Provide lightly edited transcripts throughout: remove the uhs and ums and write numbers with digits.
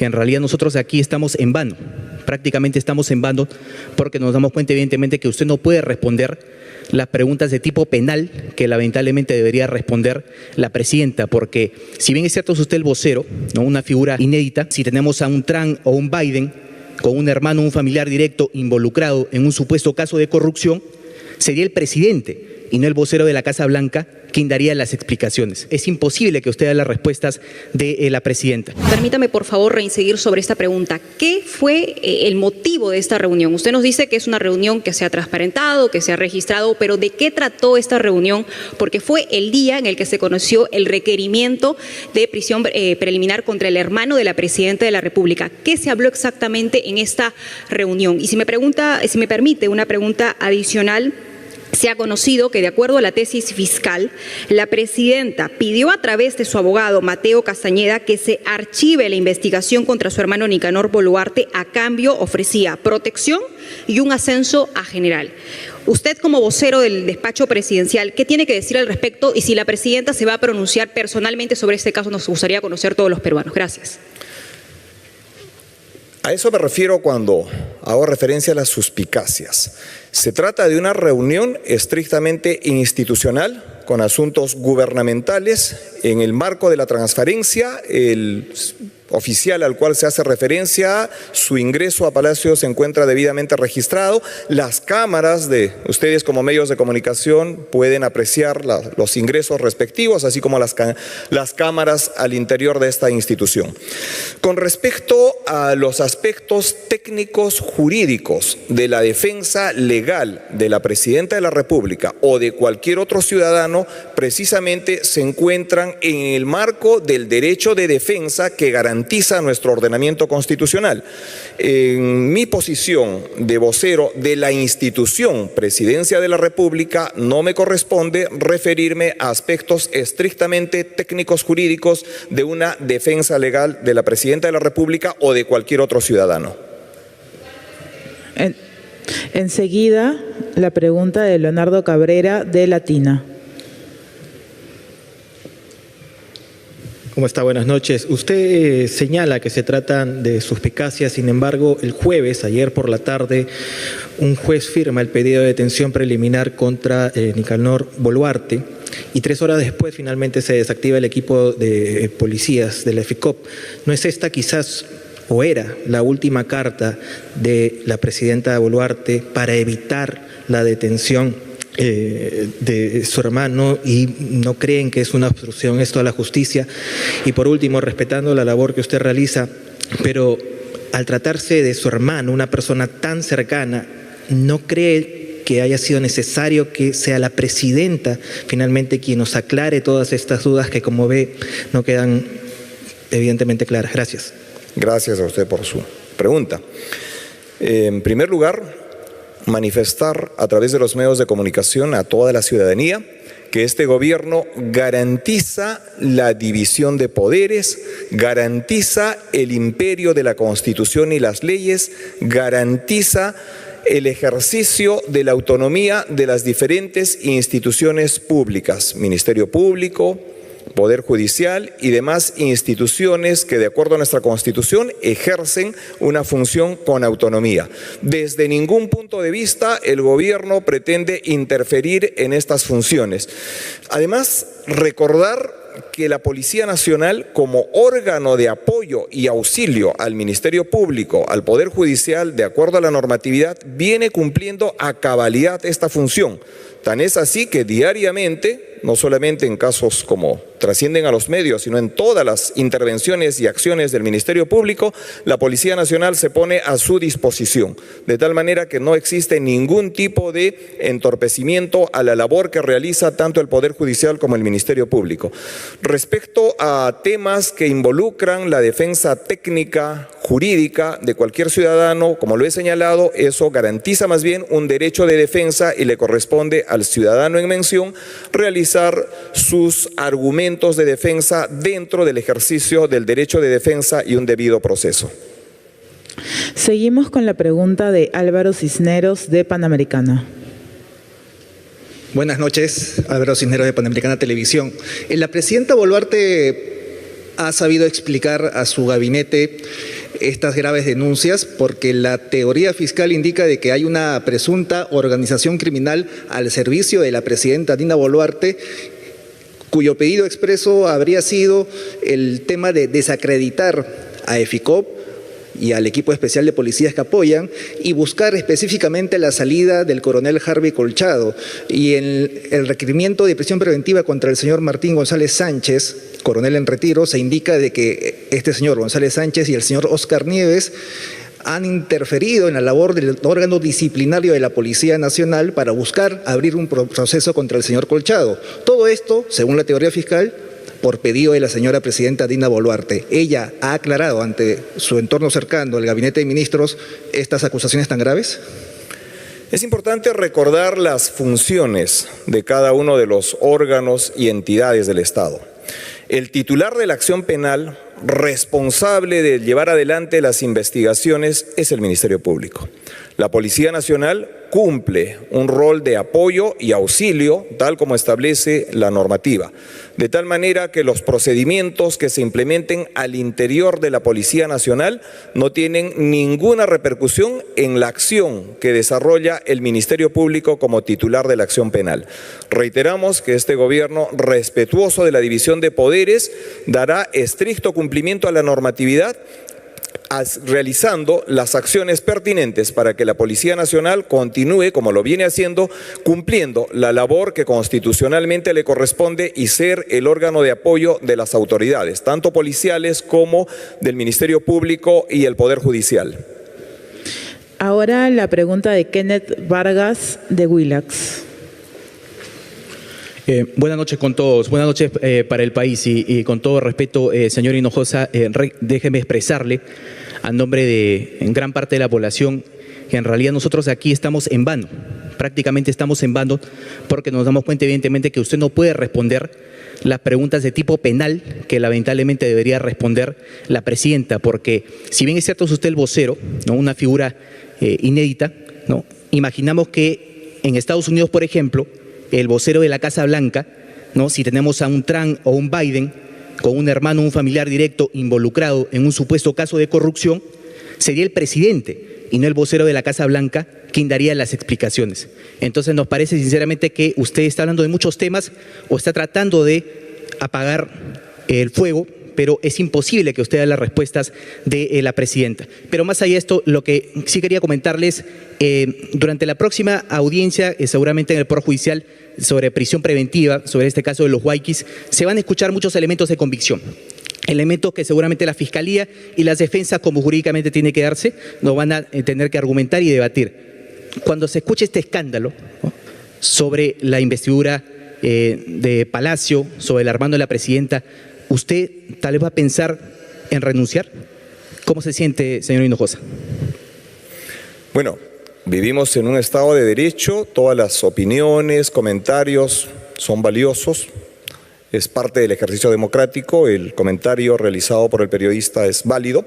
que en realidad nosotros aquí estamos en vano, prácticamente estamos en vano, porque nos damos cuenta evidentemente que usted no puede responder las preguntas de tipo penal que lamentablemente debería responder la presidenta, porque si bien es cierto es usted el vocero, ¿no?, una figura inédita, si tenemos a un Trump o un Biden con un hermano o un familiar directo involucrado en un supuesto caso de corrupción, sería el presidente y no el vocero de la Casa Blanca quien daría las explicaciones. Es imposible que usted dé las respuestas de la presidenta. Permítame, por favor, reincidir sobre esta pregunta. ¿Qué fue el motivo de esta reunión? Usted nos dice que es una reunión que se ha transparentado, que se ha registrado, pero ¿de qué trató esta reunión? Porque fue el día en el que se conoció el requerimiento de prisión preliminar contra el hermano de la presidenta de la República. ¿Qué se habló exactamente en esta reunión? Y si me permite una pregunta adicional, se ha conocido que, de acuerdo a la tesis fiscal, la presidenta pidió a través de su abogado Mateo Castañeda que se archive la investigación contra su hermano Nicanor Boluarte. A cambio ofrecía protección y un ascenso a general. Usted, como vocero del despacho presidencial, ¿qué tiene que decir al respecto? Y si la presidenta se va a pronunciar personalmente sobre este caso, nos gustaría conocer todos los peruanos. Gracias. A eso me refiero cuando hago referencia a las suspicacias. Se trata de una reunión estrictamente institucional con asuntos gubernamentales. En el marco de la transparencia, el oficial al cual se hace referencia, su ingreso a Palacio se encuentra debidamente registrado. Las cámaras de ustedes como medios de comunicación pueden apreciar los ingresos respectivos, así como las cámaras al interior de esta institución. Con respecto a los aspectos técnicos jurídicos de la defensa legal de la Presidenta de la República o de cualquier otro ciudadano, precisamente se encuentran en el marco del derecho de defensa que garantiza nuestro ordenamiento constitucional. En mi posición de vocero de la institución Presidencia de la República no me corresponde referirme a aspectos estrictamente técnicos jurídicos de una defensa legal de la Presidenta de la República o de cualquier otro ciudadano. Enseguida, la pregunta de Leonardo Cabrera, de Latina. ¿Cómo está? Buenas noches. Usted señala que se tratan de suspicacias, sin embargo, el jueves, ayer por la tarde, un juez firma el pedido de detención preliminar contra Nicanor Boluarte y 3 horas después finalmente se desactiva el equipo de policías de la EFICOP. ¿No es esta quizás o era la última carta de la presidenta Boluarte para evitar la detención de su hermano, y no creen que es una obstrucción esto a la justicia? Y por último, respetando la labor que usted realiza, pero al tratarse de su hermano, una persona tan cercana, ¿no cree que haya sido necesario que sea la presidenta finalmente quien nos aclare todas estas dudas que, como ve, no quedan evidentemente claras? Gracias. Gracias a usted por su pregunta. En primer lugar, manifestar a través de los medios de comunicación a toda la ciudadanía que este gobierno garantiza la división de poderes, garantiza el imperio de la Constitución y las leyes, garantiza el ejercicio de la autonomía de las diferentes instituciones públicas, Ministerio Público, Poder Judicial y demás instituciones que, de acuerdo a nuestra Constitución, ejercen una función con autonomía. Desde ningún punto de vista el gobierno pretende interferir en estas funciones. Además, recordar que la Policía Nacional, como órgano de apoyo y auxilio al Ministerio Público, al Poder Judicial, de acuerdo a la normatividad, viene cumpliendo a cabalidad esta función. Tan es así que diariamente, no solamente en casos como trascienden a los medios, sino en todas las intervenciones y acciones del Ministerio Público, la Policía Nacional se pone a su disposición, de tal manera que no existe ningún tipo de entorpecimiento a la labor que realiza tanto el Poder Judicial como el Ministerio Público. Respecto a temas que involucran la defensa técnica, jurídica de cualquier ciudadano, como lo he señalado, eso garantiza más bien un derecho de defensa y le corresponde al ciudadano en mención realizar sus argumentos de defensa dentro del ejercicio del derecho de defensa y un debido proceso. Seguimos con la pregunta de Álvaro Cisneros, de Panamericana. Buenas noches, Álvaro Cisneros de Panamericana Televisión. La presidenta Boluarte ha sabido explicar a su gabinete estas graves denuncias, porque la teoría fiscal indica de que hay una presunta organización criminal al servicio de la presidenta Dina Boluarte, cuyo pedido expreso habría sido el tema de desacreditar a EFICOP y al equipo especial de policías que apoyan y buscar específicamente la salida del coronel Harvey Colchado. Y en el requerimiento de prisión preventiva contra el señor Martín González Sánchez, coronel en retiro, se indica de que este señor González Sánchez y el señor Oscar Nieves han interferido en la labor del órgano disciplinario de la Policía Nacional para buscar abrir un proceso contra el señor Colchado. Todo esto, según la teoría fiscal, por pedido de la señora presidenta Dina Boluarte. Ella ha aclarado ante su entorno cercano, el gabinete de ministros, estas acusaciones tan graves. Es importante recordar las funciones de cada uno de los órganos y entidades del Estado. El titular de la acción penal, responsable de llevar adelante las investigaciones, es el Ministerio Público. La Policía Nacional cumple un rol de apoyo y auxilio, tal como establece la normativa, de tal manera que los procedimientos que se implementen al interior de la Policía Nacional no tienen ninguna repercusión en la acción que desarrolla el Ministerio Público como titular de la acción penal. Reiteramos que este gobierno, respetuoso de la división de poderes, dará estricto cumplimiento a la normatividad, realizando las acciones pertinentes para que la Policía Nacional continúe, como lo viene haciendo, cumpliendo la labor que constitucionalmente le corresponde y ser el órgano de apoyo de las autoridades, tanto policiales como del Ministerio Público y el Poder Judicial. Ahora la pregunta de Kenneth Vargas de Willax. Buenas noches con todos, buenas noches para el país y con todo respeto, señor Hinojosa, déjeme expresarle a nombre de gran parte de la población que en realidad nosotros aquí estamos en vano, prácticamente estamos en vano porque nos damos cuenta evidentemente que usted no puede responder las preguntas de tipo penal que lamentablemente debería responder la presidenta, porque si bien es cierto es usted el vocero, ¿no?, una figura inédita, ¿no?, imaginamos que en Estados Unidos, por ejemplo, el vocero de la Casa Blanca, ¿no?, si tenemos a un Trump o un Biden con un hermano o un familiar directo involucrado en un supuesto caso de corrupción, sería el presidente y no el vocero de la Casa Blanca quien daría las explicaciones. Entonces nos parece sinceramente que usted está hablando de muchos temas o está tratando de apagar el fuego, pero es imposible que usted dé las respuestas de la presidenta. Pero más allá de esto, lo que sí quería comentarles, durante la próxima audiencia, seguramente en el Poder Judicial, sobre prisión preventiva, sobre este caso de los Huayquis, se van a escuchar muchos elementos de convicción. Elementos que seguramente la Fiscalía y las defensas, como jurídicamente tiene que darse, nos van a tener que argumentar y debatir. Cuando se escuche este escándalo, ¿no?, sobre la investidura de Palacio, sobre el hermano de la presidenta, ¿usted tal vez va a pensar en renunciar? ¿Cómo se siente, señor Hinojosa? Bueno, vivimos en un Estado de Derecho, todas las opiniones, comentarios son valiosos, es parte del ejercicio democrático, el comentario realizado por el periodista es válido.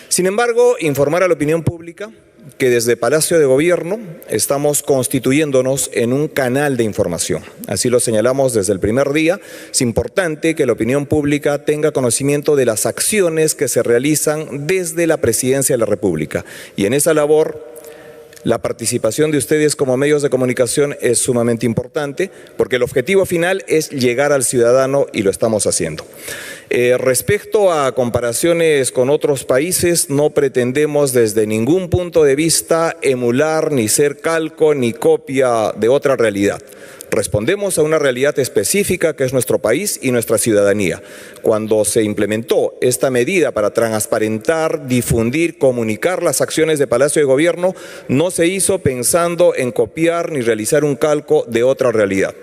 Sin embargo, informar a la opinión pública que desde Palacio de Gobierno estamos constituyéndonos en un canal de información. Así lo señalamos desde el primer día. Es importante que la opinión pública tenga conocimiento de las acciones que se realizan desde la Presidencia de la República. Y en esa labor, la participación de ustedes como medios de comunicación es sumamente importante porque el objetivo final es llegar al ciudadano y lo estamos haciendo. Respecto a comparaciones con otros países, no pretendemos desde ningún punto de vista emular, ni ser calco, ni copia de otra realidad. Respondemos a una realidad específica que es nuestro país y nuestra ciudadanía. Cuando se implementó esta medida para transparentar, difundir, comunicar las acciones de Palacio de Gobierno, no se hizo pensando en copiar ni realizar un calco de otra realidad.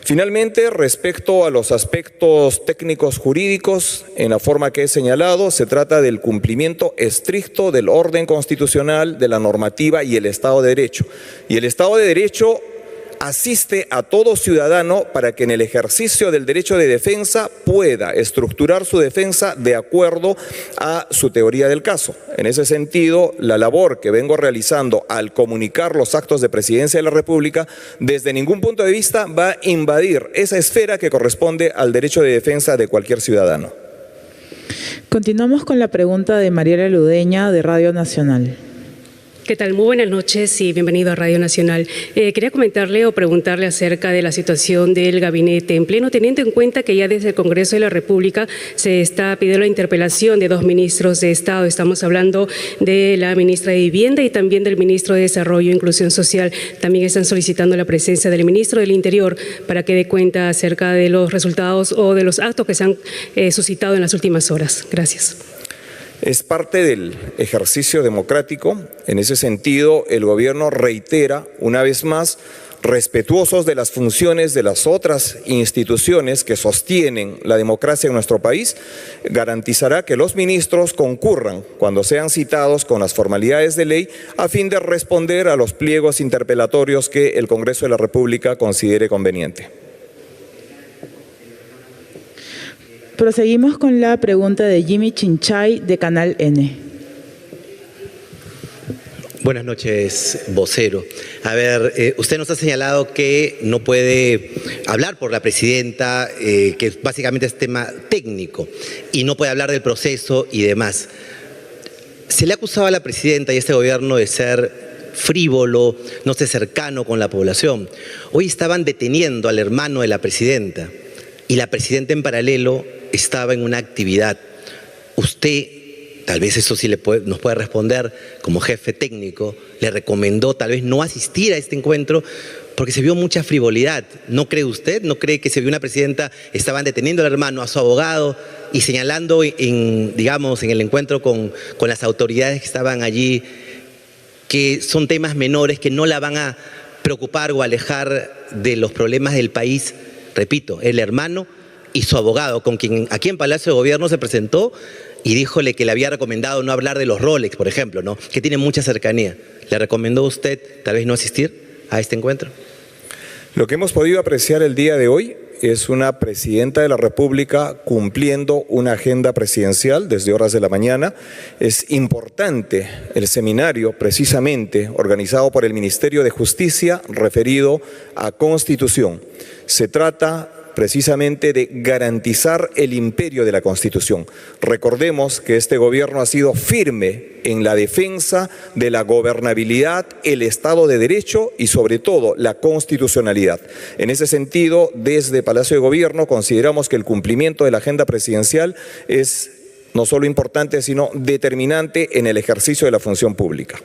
Finalmente, respecto a los aspectos técnicos jurídicos, en la forma que he señalado, se trata del cumplimiento estricto del orden constitucional, de la normativa y el Estado de Derecho. Y el Estado de Derecho asiste a todo ciudadano para que en el ejercicio del derecho de defensa pueda estructurar su defensa de acuerdo a su teoría del caso. En ese sentido, la labor que vengo realizando al comunicar los actos de Presidencia de la República, desde ningún punto de vista va a invadir esa esfera que corresponde al derecho de defensa de cualquier ciudadano. Continuamos con la pregunta de Mariela Ludeña de Radio Nacional. ¿Qué tal? Muy buenas noches y bienvenido a Radio Nacional. Quería comentarle o preguntarle acerca de la situación del gabinete en pleno, teniendo en cuenta que ya desde el Congreso de la República se está pidiendo la interpelación de 2 ministros de Estado. Estamos hablando de la ministra de Vivienda y también del ministro de Desarrollo e Inclusión Social. También están solicitando la presencia del ministro del Interior para que dé cuenta acerca de los resultados o de los actos que se han suscitado en las últimas horas. Gracias. Es parte del ejercicio democrático. En ese sentido, el gobierno reitera una vez más, respetuosos de las funciones de las otras instituciones que sostienen la democracia en nuestro país, garantizará que los ministros concurran cuando sean citados con las formalidades de ley a fin de responder a los pliegos interpelatorios que el Congreso de la República considere conveniente. Proseguimos con la pregunta de Jimmy Chinchay de Canal N. Buenas noches, vocero. A ver, usted nos ha señalado que no puede hablar por la presidenta, que básicamente es tema técnico, y no puede hablar del proceso y demás. Se le ha acusado a la presidenta y a este gobierno de ser frívolo, no ser cercano con la población. Hoy estaban deteniendo al hermano de la presidenta y la presidenta en paralelo estaba en una actividad. Usted, tal vez eso sí nos puede responder como jefe técnico, le recomendó tal vez no asistir a este encuentro porque se vio mucha frivolidad. ¿No cree usted? ¿No cree que se vio una presidenta, estaban deteniendo al hermano, a su abogado y señalando digamos, en el encuentro con las autoridades que estaban allí que son temas menores que no la van a preocupar o alejar de los problemas del país? Repito, el hermano y su abogado, con quien aquí en Palacio de Gobierno se presentó y díjole que le había recomendado no hablar de los Rolex, por ejemplo, ¿no? Que tiene mucha cercanía. ¿Le recomendó a usted tal vez no asistir a este encuentro? Lo que hemos podido apreciar el día de hoy es una presidenta de la República cumpliendo una agenda presidencial desde horas de la mañana. Es importante el seminario precisamente organizado por el Ministerio de Justicia referido a Constitución. Se trata precisamente de garantizar el imperio de la Constitución. Recordemos que este gobierno ha sido firme en la defensa de la gobernabilidad, el Estado de Derecho y sobre todo la constitucionalidad. En ese sentido, desde Palacio de Gobierno consideramos que el cumplimiento de la agenda presidencial es no solo importante, sino determinante en el ejercicio de la función pública.